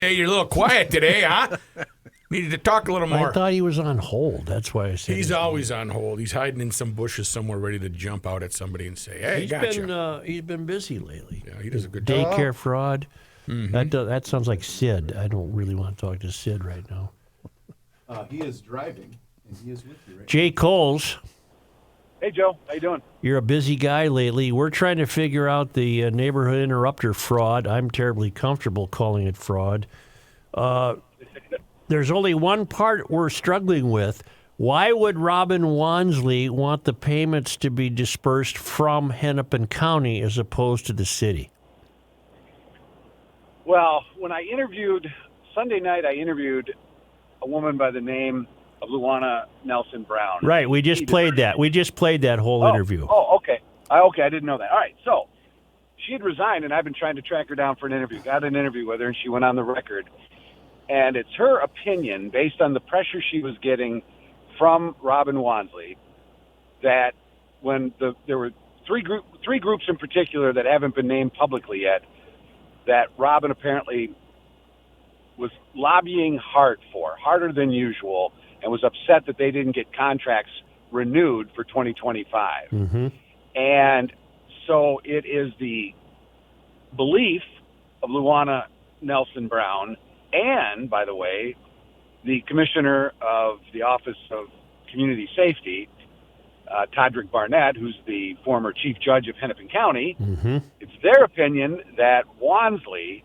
Hey, you're a little quiet today, huh? Needed to talk a little more. I thought he was on hold. That's why I said He's always on hold. He's hiding in some bushes somewhere, ready to jump out at somebody and say, "Hey, gotcha." He's been busy lately. Yeah, he does a good job. Daycare fraud. That sounds like Sid. I don't really want to talk to Sid right now. He is driving, and he is with you right Jay Kolls, Hey, Joe. How you doing? you're a busy guy lately. We're trying to figure out the neighborhood interrupter fraud. I'm terribly comfortable calling it fraud. There's only one part we're struggling with. Why would Robin Wansley want the payments to be dispersed from Hennepin County as opposed to the city? Well, when I interviewed Sunday night, I interviewed a woman by the name of Luana Nelson-Brown. Right, we just played that. We just played that whole interview. Oh, okay. Okay, I didn't know that. All right, so she had resigned, and I've been trying to track her down for an interview. Got an interview with her, and she went on the record. And it's her opinion, based on the pressure she was getting from Robin Wansley, that when there were three groups in particular that haven't been named publicly yet, that Robin apparently was lobbying harder than usual, and was upset that they didn't get contracts renewed for 2025. Mm-hmm. And so it is the belief of Luana Nelson-Brown and, by the way, the commissioner of the Office of Community Safety, Todrick Barnett, who's the former chief judge of Hennepin County. Mm-hmm. It's their opinion that Wansley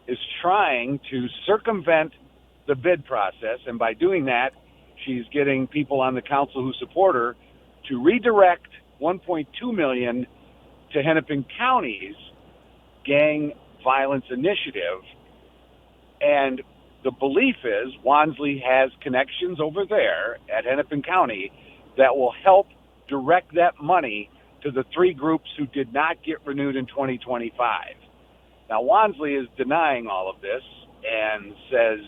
is trying to circumvent the bid process, and by doing that, she's getting people on the council who support her to redirect $1.2 million to Hennepin County's gang violence initiative. And the belief is Wansley has connections over there at Hennepin County that will help direct that money to the three groups who did not get renewed in 2025. Now, Wansley is denying all of this and says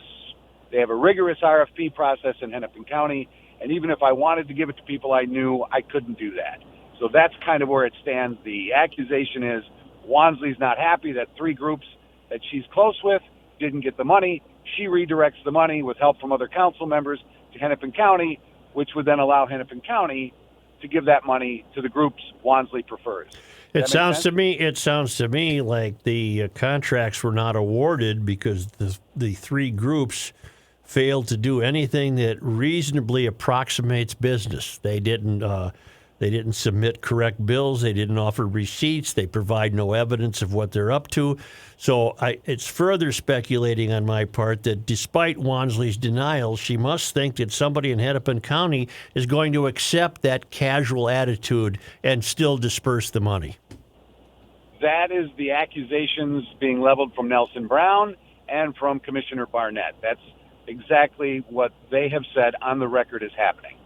they have a rigorous RFP process in Hennepin County, and even if I wanted to give it to people I knew, I couldn't do that. So that's kind of where it stands. The accusation is Wansley's not happy that three groups that she's close with didn't get the money. She redirects the money with help from other council members to Hennepin County, which would then allow Hennepin County to give that money to the groups Wansley prefers. It sounds to me like the contracts were not awarded because the three groups failed to do anything that reasonably approximates business. They didn't submit correct bills. They didn't offer receipts. They provide no evidence of what they're up to. So it's further speculating on my part that despite Wansley's denial, she must think that somebody in Hennepin County is going to accept that casual attitude and still disperse the money. That is the accusations being leveled from Nelson Brown and from Commissioner Barnett. That's exactly what they have said on the record is happening.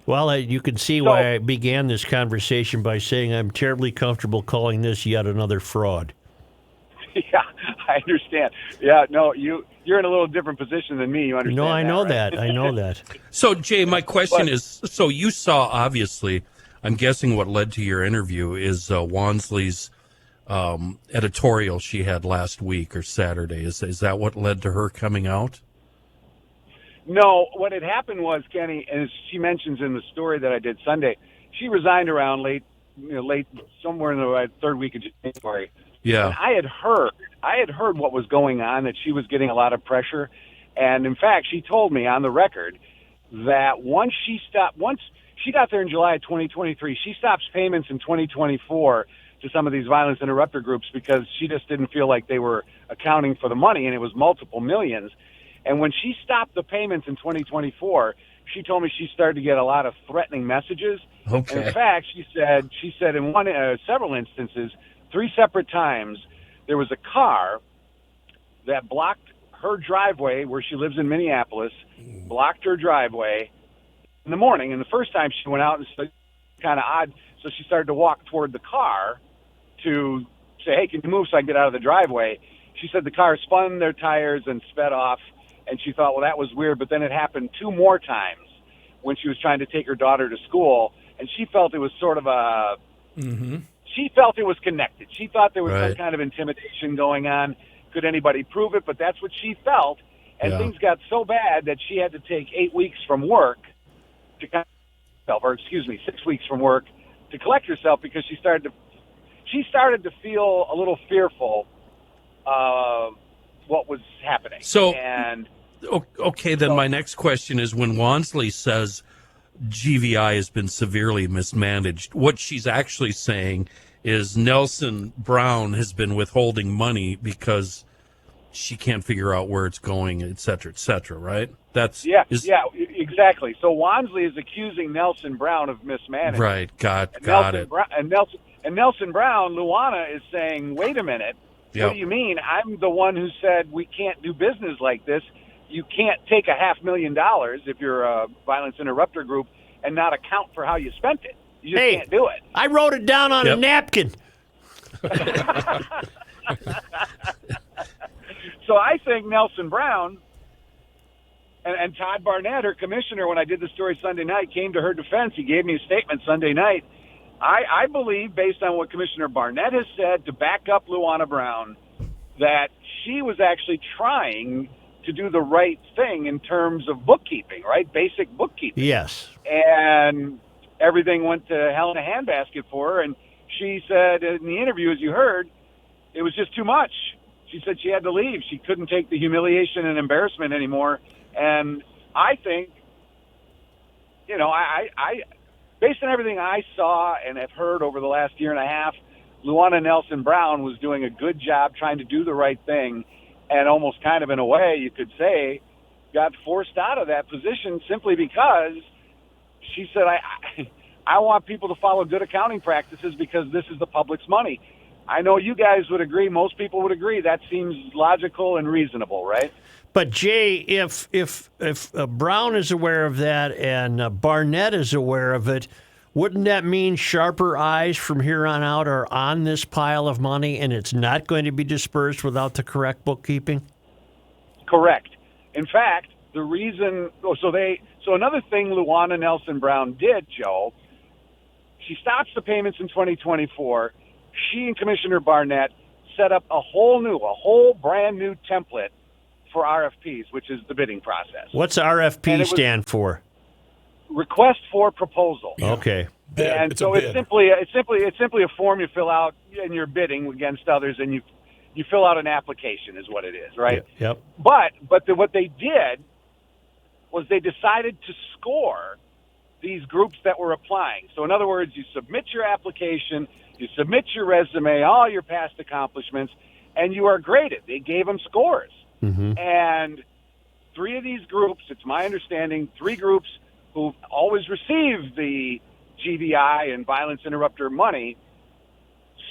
Well, you can see why I began this conversation by saying I'm terribly comfortable calling this yet another fraud. Yeah, I understand. Yeah, no, you're in a little different position than me. You understand? No, I know that. that. I know that. So, Jay, my question is, so you saw, obviously, I'm guessing what led to your interview is Wansley's editorial she had last week or Saturday. Is that what led to her coming out? No, what had happened was, Kenny, as she mentions in the story that I did Sunday, she resigned around late somewhere in the third week of January. Yeah. And I had heard what was going on, that she was getting a lot of pressure. And in fact, she told me on the record that once she got there in July of 2023, she stops payments in 2024 to some of these violence interrupter groups because she just didn't feel like they were accounting for the money, and it was multiple millions. And when she stopped the payments in 2024, she told me she started to get a lot of threatening messages. Okay. And in fact, she said in several instances, 3 separate times, there was a car that blocked her driveway where she lives in Minneapolis, blocked her driveway in the morning. And the first time she went out, and it's kind of odd, so she started to walk toward the car to say, hey, can you move so I can get out of the driveway? She said the car spun their tires and sped off. And she thought, well, that was weird. But then it happened 2 more times when she was trying to take her daughter to school. And she felt it was sort of she felt it was connected. She thought there was some kind of intimidation going on. could anybody prove it? But that's what she felt. And things got so bad that she had to take 8 weeks from work to kind of, or excuse me, 6 weeks from work to collect herself because she started to feel a little fearful of what was happening. So, and okay, then my next question is, when Wansley says GVI has been severely mismanaged, what she's actually saying is Nelson-Brown has been withholding money because she can't figure out where it's going, et cetera, right? That's exactly. So Wansley is accusing Nelson-Brown of mismanagement. Right, got it. And Nelson-Brown, Luana, is saying, wait a minute, what do you mean? I'm the one who said we can't do business like this. You can't take $500,000 if you're a violence interrupter group and not account for how you spent it. You just can't do it. I wrote it down on a napkin. So I think Nelson-Brown and Todd Barnett, her commissioner, when I did the story Sunday night, came to her defense. He gave me a statement Sunday night. I believe, based on what Commissioner Barnett has said, to back up Luana Brown, that she was actually trying to do the right thing in terms of bookkeeping, right? Basic bookkeeping. Yes. And everything went to hell in a handbasket for her. And she said in the interview, as you heard, it was just too much. She said she had to leave. She couldn't take the humiliation and embarrassment anymore. And I think, I based on everything I saw and have heard over the last year and a half, Luana Nelson-Brown was doing a good job trying to do the right thing, and almost kind of in a way, you could say, got forced out of that position simply because she said, I want people to follow good accounting practices because this is the public's money. I know you guys would agree. Most people would agree. That seems logical and reasonable, right? But Jay, if Brown is aware of that and Barnett is aware of it, wouldn't that mean sharper eyes from here on out are on this pile of money and it's not going to be dispersed without the correct bookkeeping? Correct. In fact, the reason so another thing Luana Nelson-Brown did, Joe, she stops the payments in 2024. She and Commissioner Barnett set up a whole brand new template for RFPs, which is the bidding process. What's RFP stand for? Request for proposal. Yeah. Okay. And so it's simply a form you fill out and you're bidding against others, and you fill out an application is what it is, right? Yep. But what they did was they decided to score these groups that were applying. So in other words, you submit your application, you submit your resume, all your past accomplishments, and you are graded. They gave them scores. Mm-hmm. And 3 of these groups, it's my understanding, 3 groups who've always received the GVI and violence interrupter money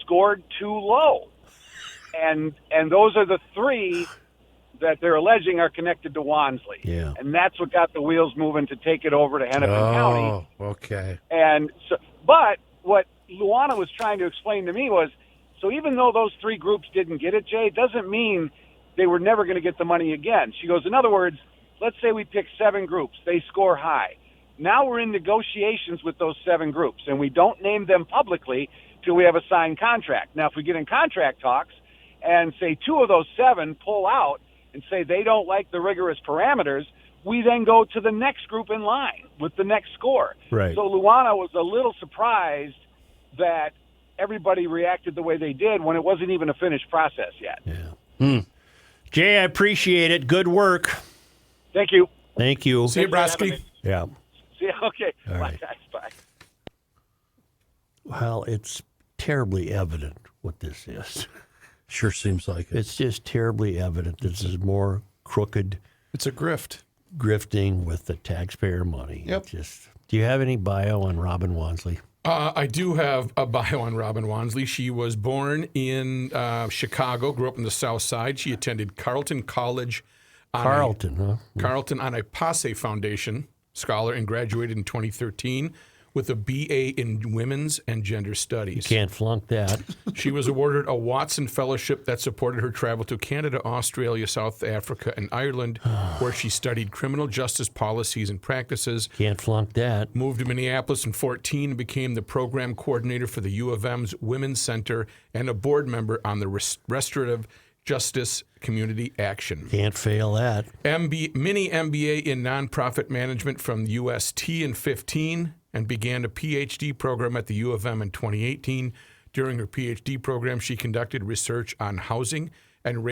scored too low. And those are the 3 that they're alleging are connected to Wansley. Yeah. And that's what got the wheels moving to take it over to Hennepin County. Oh, okay. And so, but what Luana was trying to explain to me was, so even though those 3 groups didn't get it, Jay, it doesn't mean they were never going to get the money again. She goes, in other words, let's say we pick 7 groups. They score high. Now we're in negotiations with those 7 groups, and we don't name them publicly till we have a signed contract. Now, if we get in contract talks and say 2 of those 7 pull out and say they don't like the rigorous parameters, we then go to the next group in line with the next score. Right. So Luana was a little surprised that everybody reacted the way they did when it wasn't even a finished process yet. Yeah. Jay, I appreciate it. Good work. Thank you. Thank you. See you, Brosky. Yeah. See you. Okay. All right. Bye, guys. Bye. Well, it's terribly evident what this is. Sure seems like it. It's just terribly evident this is more crooked. It's a grift. Grifting with the taxpayer money. Yep. Do you have any bio on Robin Wansley? I do have a bio on Robin Wansley. She was born in Chicago, grew up in the South Side. She attended Carleton College. Carleton on a Passe Foundation scholar and graduated in 2013 with a BA in Women's and Gender Studies. You can't flunk that. She was awarded a Watson Fellowship that supported her travel to Canada, Australia, South Africa, and Ireland, where she studied criminal justice policies and practices. Can't flunk that. Moved to Minneapolis in 2014 and became the program coordinator for the U of M's Women's Center and a board member on the Restorative justice, community action. Can't fail that. Mini MBA in nonprofit management from UST in 2015 and began a PhD program at the U of M in 2018. During her PhD program, she conducted research on housing and